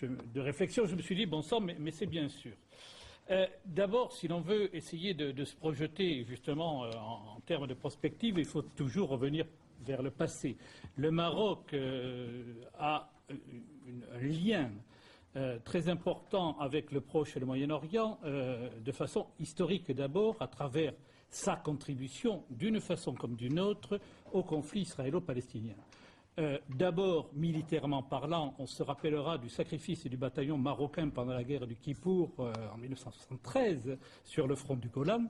de réflexion, je me suis dit, bon sang, mais c'est bien sûr. D'abord, si l'on veut essayer de se projeter justement en termes de prospective, il faut toujours revenir vers le passé. Le Maroc a un lien très important avec le Proche et le Moyen-Orient, de façon historique d'abord, à travers sa contribution, d'une façon comme d'une autre, au conflit israélo-palestinien. D'abord, militairement parlant, on se rappellera du sacrifice du bataillon marocain pendant la guerre du Kippour en 1973 sur le front du Golan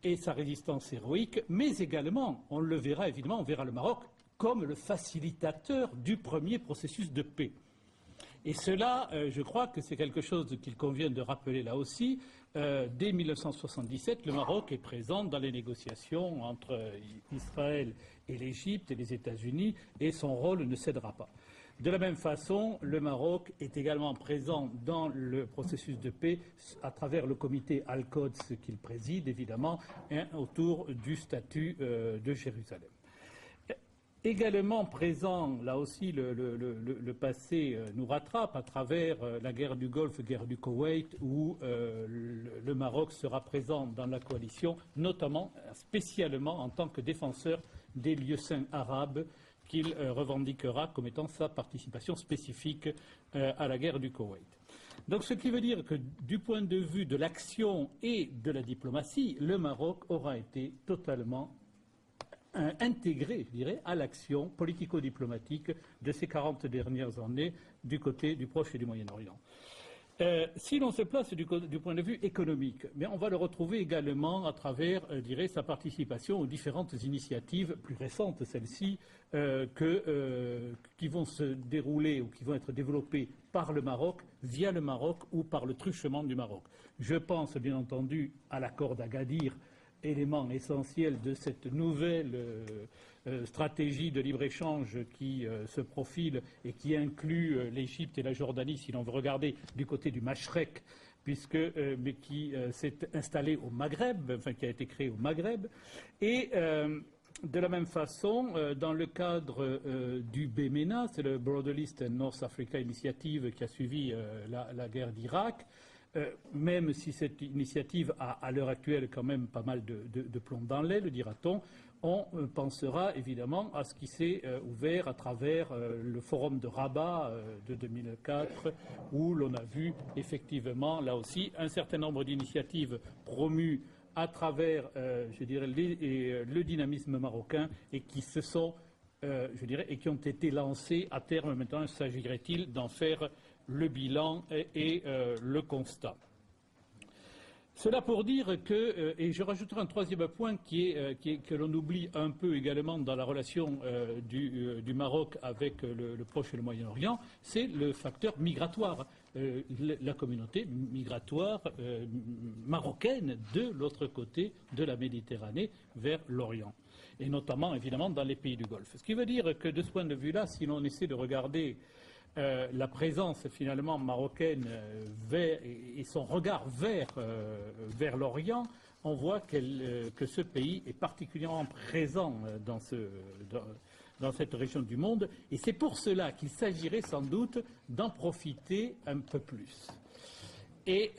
et sa résistance héroïque, mais également, on le verra évidemment, on verra le Maroc comme le facilitateur du premier processus de paix. Et cela, je crois que c'est quelque chose qu'il convient de rappeler là aussi. Dès 1977, le Maroc est présent dans les négociations entre Israël et l'Égypte et les États-Unis, et son rôle ne cédera pas. De la même façon, le Maroc est également présent dans le processus de paix à travers le comité Al-Quds qu'il préside, évidemment, autour du statut de Jérusalem. Également présent, là aussi, le passé nous rattrape à travers la guerre du Golfe, guerre du Koweït, où le Maroc sera présent dans la coalition, notamment, spécialement en tant que défenseur des lieux saints arabes qu'il revendiquera comme étant sa participation spécifique à la guerre du Koweït. Donc ce qui veut dire que du point de vue de l'action et de la diplomatie, le Maroc aura été totalement intégré, je dirais, à l'action politico-diplomatique de ces 40 dernières années du côté du Proche et du Moyen-Orient. Si l'on se place du point de vue économique, mais on va le retrouver également à travers, je dirais, sa participation aux différentes initiatives, plus récentes celles-ci, qui vont se dérouler ou qui vont être développées par le Maroc, via le Maroc ou par le truchement du Maroc. Je pense bien entendu à l'accord d'Agadir, élément essentiel de cette nouvelle stratégie de libre-échange qui se profile et qui inclut l'Égypte et la Jordanie, si l'on veut regarder du côté du Mashrek, mais qui s'est installé au Maghreb, enfin qui a été créé au Maghreb. Et de la même façon, dans le cadre du BMENA, c'est le Broad East and North Africa Initiative qui a suivi la guerre d'Irak, même si cette initiative a à l'heure actuelle quand même pas mal de plomb dans l'aile, dira-t-on, on pensera évidemment à ce qui s'est ouvert à travers le forum de Rabat de 2004, où l'on a vu effectivement, là aussi, un certain nombre d'initiatives promues à travers, je dirais, le dynamisme marocain et qui se sont, je dirais, et qui ont été lancées à terme. Maintenant, s'agirait-il d'en faire le bilan et le constat. Cela pour dire que, et je rajouterai un troisième point que l'on oublie un peu également dans la relation du Maroc avec le Proche et le Moyen-Orient, c'est le facteur migratoire. La communauté migratoire marocaine de l'autre côté de la Méditerranée vers l'Orient, et notamment évidemment dans les pays du Golfe. Ce qui veut dire que de ce point de vue-là, si l'on essaie de regarder la présence finalement marocaine et son regard vers l'Orient, on voit que ce pays est particulièrement présent dans cette région du monde, et c'est pour cela qu'il s'agirait sans doute d'en profiter un peu plus. Et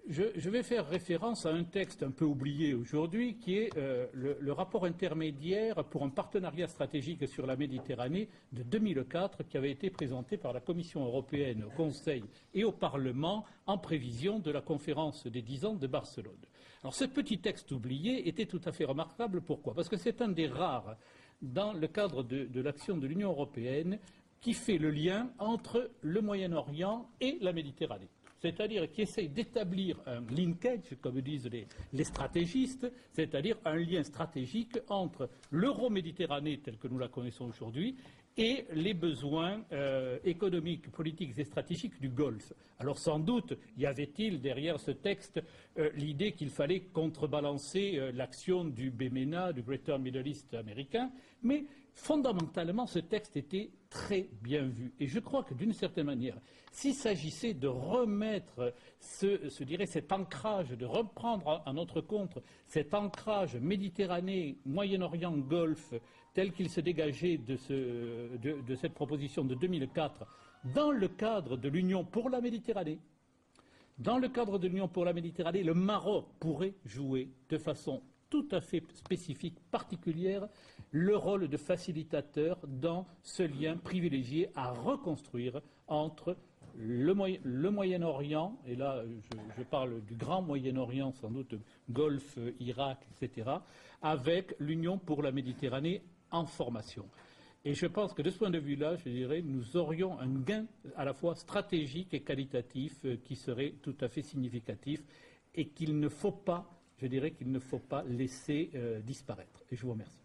je vais faire référence à un texte un peu oublié aujourd'hui, qui est le rapport intermédiaire pour un partenariat stratégique sur la Méditerranée de 2004, qui avait été présenté par la Commission européenne au Conseil et au Parlement en prévision de la conférence des 10 ans de Barcelone. Alors ce petit texte oublié était tout à fait remarquable. Pourquoi? Parce que c'est un des rares dans le cadre de l'action de l'Union européenne qui fait le lien entre le Moyen-Orient et la Méditerranée. C'est-à-dire qui essaye d'établir un linkage, comme disent les stratégistes, c'est-à-dire un lien stratégique entre l'Euro-Méditerranée telle que nous la connaissons aujourd'hui et les besoins économiques, politiques et stratégiques du Golfe. Alors sans doute y avait-il derrière ce texte l'idée qu'il fallait contrebalancer l'action du BMENA, du Greater Middle East américain, mais fondamentalement ce texte était très bien vu. Et je crois que d'une certaine manière, s'il s'agissait de remettre cet ancrage, de reprendre à notre compte cet ancrage Méditerranée, Moyen-Orient, Golfe, tel qu'il se dégageait de cette proposition de 2004 dans le cadre de l'Union pour la Méditerranée, le Maroc pourrait jouer de façon tout à fait spécifique, particulière, le rôle de facilitateur dans ce lien privilégié à reconstruire entre le Moyen-Orient, et là je parle du grand Moyen-Orient, sans doute Golfe, Irak, etc., avec l'Union pour la Méditerranée en formation. Et je pense que de ce point de vue-là, je dirais, nous aurions un gain à la fois stratégique et qualitatif qui serait tout à fait significatif et qu'il ne faut pas, je dirais qu'il ne faut pas laisser disparaître. Et je vous remercie.